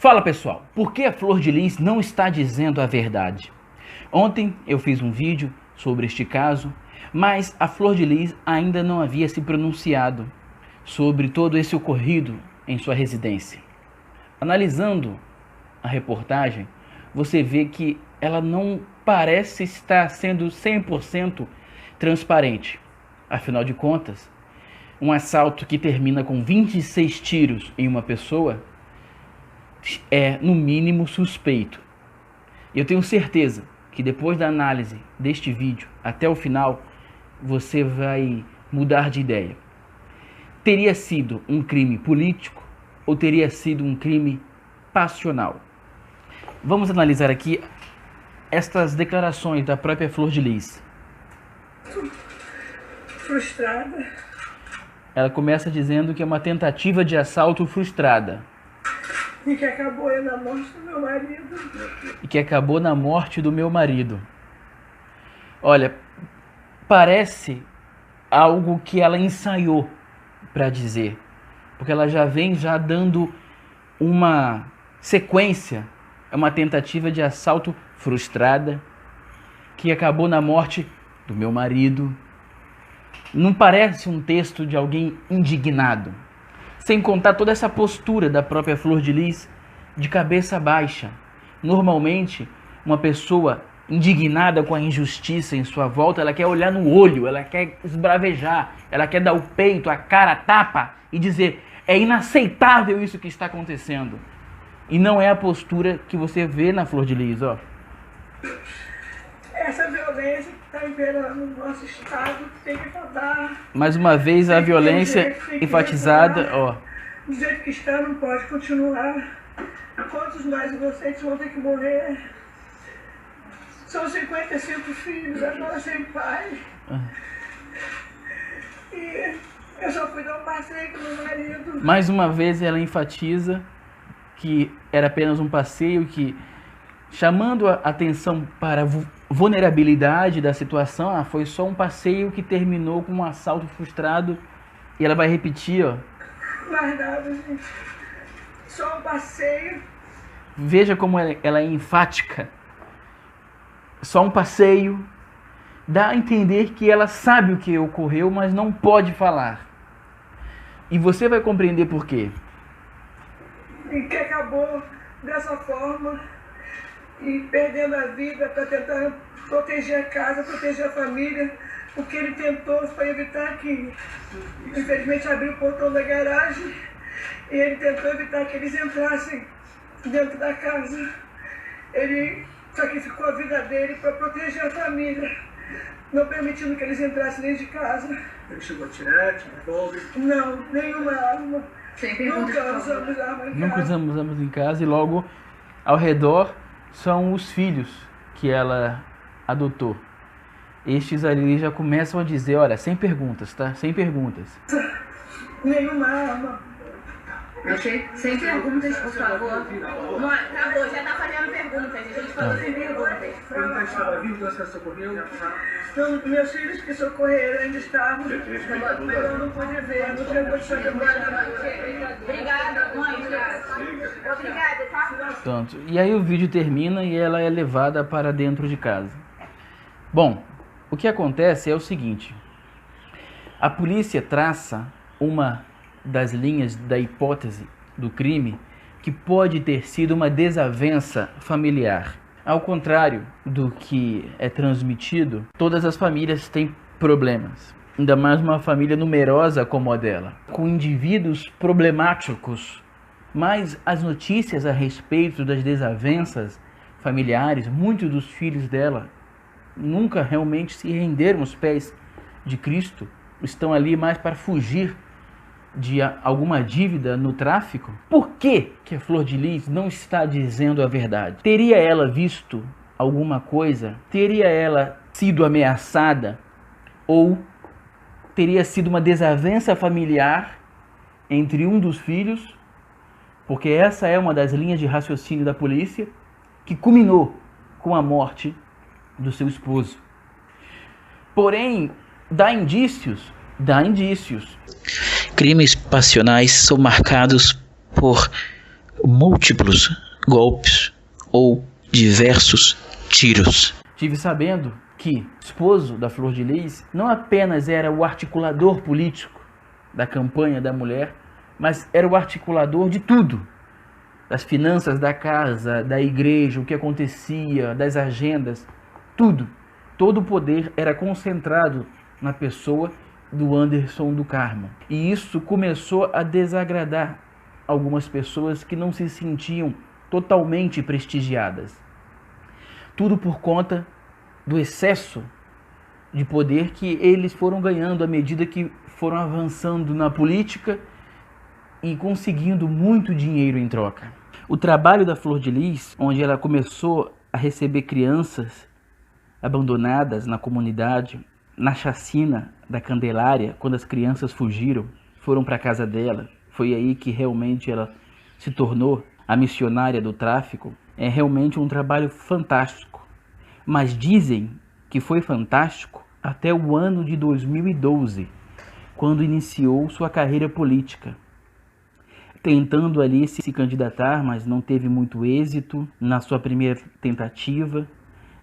Fala pessoal, por que a Flor de Lis não está dizendo a verdade? Ontem eu fiz um vídeo sobre este caso, mas a Flor de Lis ainda não havia se pronunciado sobre todo esse ocorrido em sua residência. Analisando a reportagem, você vê que ela não parece estar sendo 100% transparente. Afinal de contas, um assalto que termina com 26 tiros em uma pessoa é, no mínimo, suspeito. Eu tenho certeza que depois da análise deste vídeo até o final, você vai mudar de ideia. Teria sido um crime político ou teria sido um crime passional? Vamos analisar aqui estas declarações da própria Flor de Lis. Frustrada. Ela começa dizendo que é uma tentativa de assalto frustrada. E que acabou na morte do meu marido. E que acabou na morte do meu marido. Olha, parece algo que ela ensaiou para dizer. Porque ela já vem dando uma sequência. É uma tentativa de assalto frustrada. Que acabou na morte do meu marido. Não parece um texto de alguém indignado. Sem contar toda essa postura da própria Flor de Lis de cabeça baixa. Normalmente, uma pessoa indignada com a injustiça em sua volta, ela quer olhar no olho, ela quer esbravejar, ela quer dar o peito, a cara, a tapa e dizer: é inaceitável isso que está acontecendo. E não é a postura que você vê na Flor de Lis, ó. Essa violência que está imperando no nosso estado tem que acabar. Mais uma vez a violência enfatizada, ó. Do jeito que está, não pode continuar. Quantos mais inocentes vão ter que morrer? São 55 filhos, agora sem pai. E eu só fui dar um passeio com meu marido. Mais uma vez ela enfatiza que era apenas um passeio, que chamando a atenção para a vulnerabilidade da situação, foi só um passeio que terminou com um assalto frustrado. E ela vai repetir, ó. Mais nada, gente. Só um passeio. Veja como ela é enfática. Só um passeio. Dá a entender que ela sabe o que ocorreu, mas não pode falar. E você vai compreender por quê. E que acabou dessa forma. E perdendo a vida para tentar proteger a casa, proteger a família. O que ele tentou foi evitar que, infelizmente, abriu o portão da garagem e ele tentou evitar que eles entrassem dentro da casa. Ele sacrificou a vida dele para proteger a família, não permitindo que eles entrassem dentro de casa. Ele chegou a tirar, revólver? Não, nenhuma arma. Nunca usamos arma em casa. Nunca usamos armas em casa e logo ao redor são os filhos que ela adotou. Estes ali já começam a dizer, olha, sem perguntas, tá? Sem perguntas. Nenhuma arma. Ok? Sem perguntas, por favor. Não, acabou, já tá fazendo perguntas. A gente falou sem perguntas. Ele ainda estava vivo quando você socorreu? Então, meus filhos que socorreram ainda estavam, mas eu não pude ver, não tinha condição de Obrigada, mãe. Obrigada, tá? Pronto. E aí o vídeo termina e ela é levada para dentro de casa. Bom, o que acontece é o seguinte. A polícia traça uma das linhas da hipótese do crime que pode ter sido uma desavença familiar. Ao contrário do que é transmitido, todas as famílias têm problemas. Ainda mais uma família numerosa como a dela, com indivíduos problemáticos. Mas as notícias a respeito das desavenças familiares, muitos dos filhos dela nunca realmente se renderam aos pés de Cristo, estão ali mais para fugir de alguma dívida no tráfico. Por que a Flor de Lis não está dizendo a verdade? Teria ela visto alguma coisa? Teria ela sido ameaçada? Ou teria sido uma desavença familiar entre um dos filhos? Porque essa é uma das linhas de raciocínio da polícia que culminou com a morte do seu esposo. Porém, dá indícios. Crimes passionais são marcados por múltiplos golpes ou diversos tiros. Tive sabendo que o esposo da Flor de Lis não apenas era o articulador político da campanha da mulher, mas era o articulador de tudo. Das finanças da casa, da igreja, o que acontecia, das agendas, tudo. Todo o poder era concentrado na pessoa do Anderson do Carmo. E isso começou a desagradar algumas pessoas que não se sentiam totalmente prestigiadas. Tudo por conta do excesso de poder que eles foram ganhando à medida que foram avançando na política e conseguindo muito dinheiro em troca. O trabalho da Flor de Lis, onde ela começou a receber crianças abandonadas na comunidade, na chacina da Candelária, quando as crianças fugiram, foram para a casa dela, foi aí que realmente ela se tornou a missionária do tráfico, é realmente um trabalho fantástico. Mas dizem que foi fantástico até o ano de 2012, quando iniciou sua carreira política, tentando ali se candidatar, mas não teve muito êxito na sua primeira tentativa.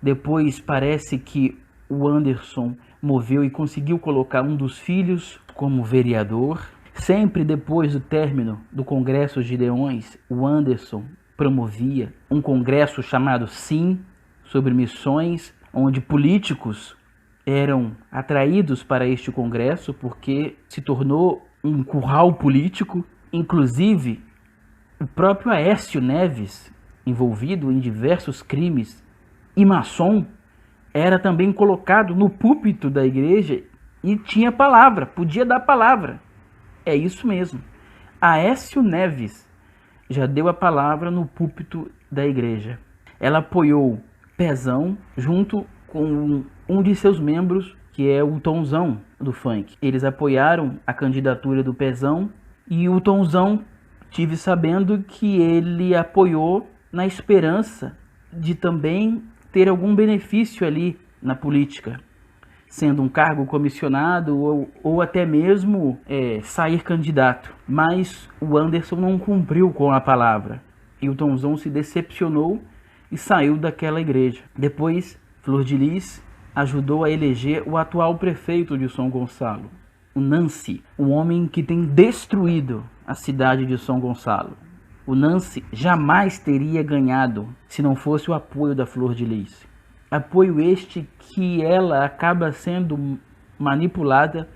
Depois parece que o Anderson moveu e conseguiu colocar um dos filhos como vereador. Sempre depois do término do Congresso de Leões, o Anderson promovia um congresso chamado Sim, sobre missões, onde políticos eram atraídos para este congresso porque se tornou um curral político. Inclusive, o próprio Aécio Neves, envolvido em diversos crimes e maçom, era também colocado no púlpito da igreja e tinha palavra, podia dar palavra. É isso mesmo. Aécio Neves já deu a palavra no púlpito da igreja. Ela apoiou Pezão junto com um de seus membros, que é o Tonzão do funk. Eles apoiaram a candidatura do Pezão e o Tonzão, tive sabendo que ele apoiou na esperança de também ter algum benefício ali na política, sendo um cargo comissionado ou até mesmo sair candidato. Mas o Anderson não cumpriu com a palavra e o Tonzão se decepcionou e saiu daquela igreja. Depois, Flor de Lis ajudou a eleger o atual prefeito de São Gonçalo, o Nancy, um homem que tem destruído a cidade de São Gonçalo. O Nancy jamais teria ganhado se não fosse o apoio da Flor de Lis. Apoio este que ela acaba sendo manipulada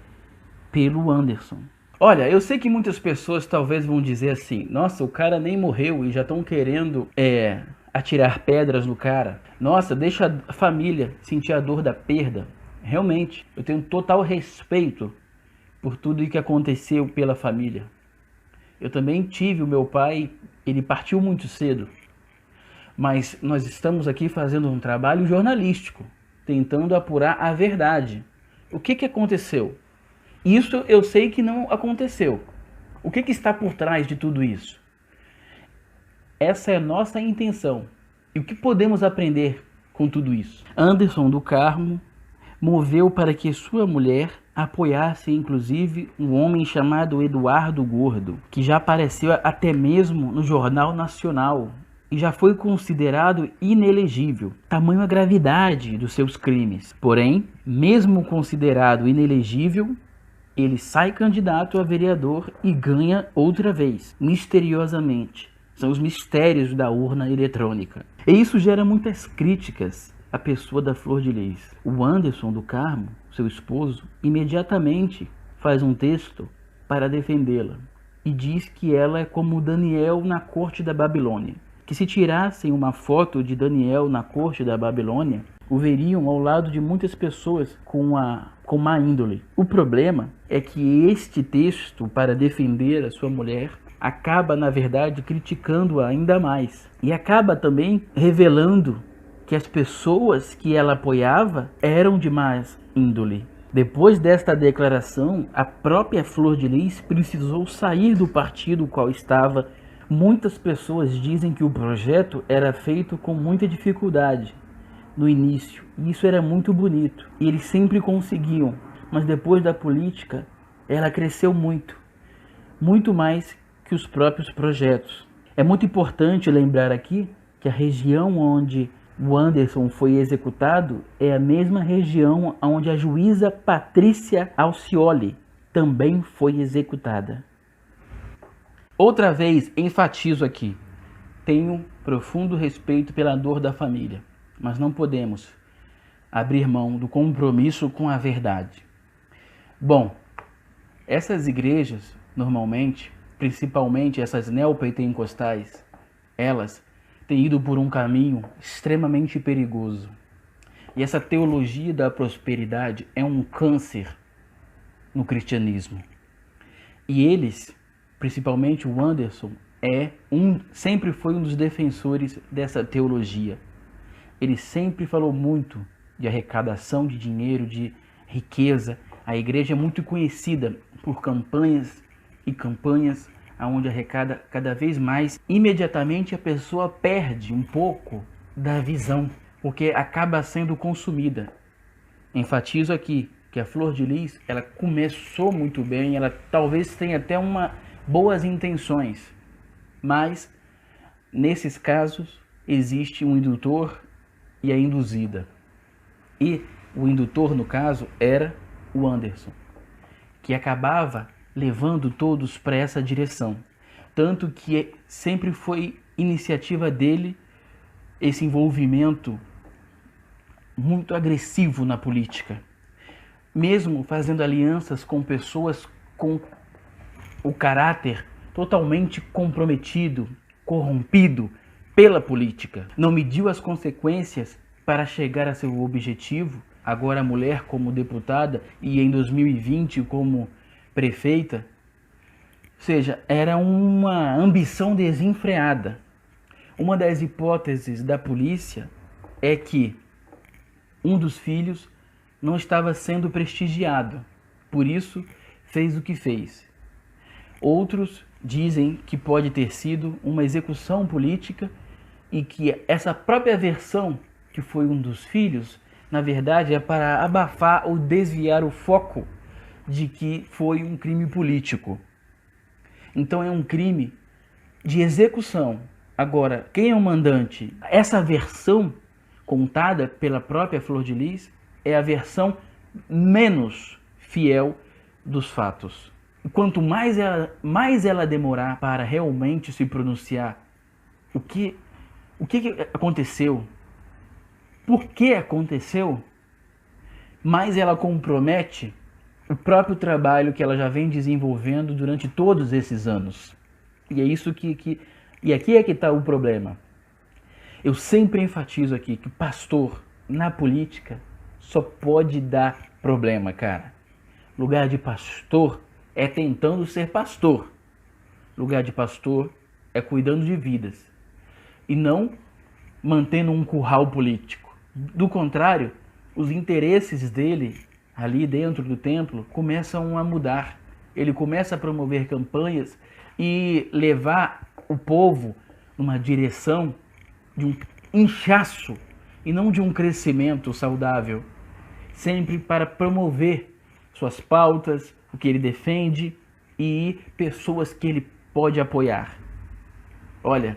pelo Anderson. Olha, eu sei que muitas pessoas talvez vão dizer assim: nossa, o cara nem morreu e já estão querendo atirar pedras no cara. Nossa, deixa a família sentir a dor da perda. Realmente, eu tenho total respeito por tudo que aconteceu pela família. Eu também tive o meu pai, ele partiu muito cedo. Mas nós estamos aqui fazendo um trabalho jornalístico, tentando apurar a verdade. O que aconteceu? Isso eu sei que não aconteceu. O que está por trás de tudo isso? Essa é a nossa intenção. E o que podemos aprender com tudo isso? Anderson do Carmo moveu para que sua mulher apoiasse inclusive um homem chamado Eduardo Gordo, que já apareceu até mesmo no Jornal Nacional e já foi considerado inelegível, tamanho a gravidade dos seus crimes. Porém, mesmo considerado inelegível, ele sai candidato a vereador e ganha outra vez, misteriosamente. São os mistérios da urna eletrônica. E isso gera muitas críticas à pessoa da Flor de Lis. O Anderson do Carmo, seu esposo, imediatamente faz um texto para defendê-la e diz que ela é como Daniel na corte da Babilônia. Que se tirassem uma foto de Daniel na corte da Babilônia, o veriam ao lado de muitas pessoas com má índole. O problema é que este texto, para defender a sua mulher, acaba, na verdade, criticando-a ainda mais. E acaba também revelando que as pessoas que ela apoiava eram de má índole. Depois desta declaração, a própria Flor de Lis precisou sair do partido qual estava. Muitas pessoas dizem que o projeto era feito com muita dificuldade no início. E isso era muito bonito. E eles sempre conseguiam. Mas depois da política, ela cresceu muito. Muito mais que os próprios projetos. É muito importante lembrar aqui que a região onde o Anderson foi executado é a mesma região onde a juíza Patrícia Alcioli também foi executada. Outra vez, enfatizo aqui, tenho profundo respeito pela dor da família, mas não podemos abrir mão do compromisso com a verdade. Bom, essas igrejas, normalmente, principalmente essas neopentecostais, elas têm ido por um caminho extremamente perigoso. E essa teologia da prosperidade é um câncer no cristianismo. E eles, principalmente o Anderson, sempre foi um dos defensores dessa teologia. Ele sempre falou muito de arrecadação de dinheiro, de riqueza. A igreja é muito conhecida por campanhas e campanhas onde arrecada cada vez mais. Imediatamente a pessoa perde um pouco da visão, porque acaba sendo consumida. Enfatizo aqui que a Flor de Lis, ela começou muito bem, ela talvez tenha até boas intenções, mas nesses casos existe um indutor e a induzida. E o indutor, no caso, era o Anderson, que acabava levando todos para essa direção. Tanto que sempre foi iniciativa dele esse envolvimento muito agressivo na política. Mesmo fazendo alianças com pessoas com o caráter totalmente comprometido, corrompido pela política. Não mediu as consequências para chegar a seu objetivo. Agora a mulher como deputada e em 2020 como prefeita. Ou seja, era uma ambição desenfreada. Uma das hipóteses da polícia é que um dos filhos não estava sendo prestigiado, por isso fez o que fez. Outros dizem que pode ter sido uma execução política e que essa própria versão, que foi um dos filhos, na verdade é para abafar ou desviar o foco de que foi um crime político. Então é um crime de execução. Agora, quem é o mandante? Essa versão contada pela própria Flor de Lis é a versão menos fiel dos fatos. E quanto mais ela demorar para realmente se pronunciar o que aconteceu, por que aconteceu, mais ela compromete o próprio trabalho que ela já vem desenvolvendo durante todos esses anos. E é isso e aqui é que está o problema. Eu sempre enfatizo aqui que pastor na política só pode dar problema, cara. Lugar de pastor é tentando ser pastor. Lugar de pastor é cuidando de vidas e não mantendo um curral político. Do contrário, os interesses dele ali dentro do templo começam a mudar. Ele começa a promover campanhas e levar o povo numa direção de um inchaço e não de um crescimento saudável, sempre para promover suas pautas, o que ele defende e pessoas que ele pode apoiar. Olha,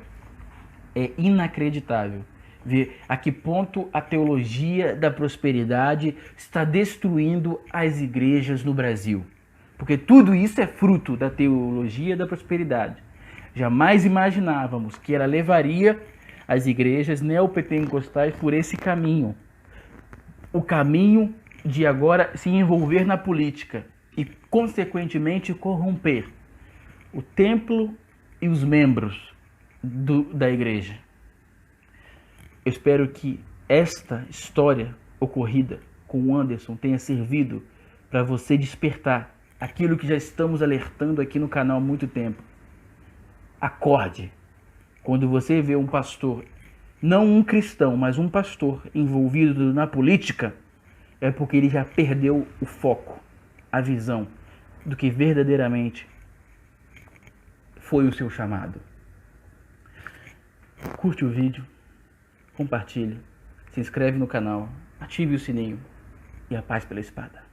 é inacreditável ver a que ponto a teologia da prosperidade está destruindo as igrejas no Brasil. Porque tudo isso é fruto da teologia da prosperidade. Jamais imaginávamos que ela levaria as igrejas neopentecostais por esse caminho. O caminho de agora se envolver na política e, consequentemente, corromper o templo e os membros da igreja. Eu espero que esta história ocorrida com o Anderson tenha servido para você despertar aquilo que já estamos alertando aqui no canal há muito tempo. Acorde. Quando você vê um pastor, não um cristão, mas um pastor envolvido na política, é porque ele já perdeu o foco, a visão do que verdadeiramente foi o seu chamado. Curte o vídeo, compartilhe, se inscreve no canal, ative o sininho e a paz pela espada.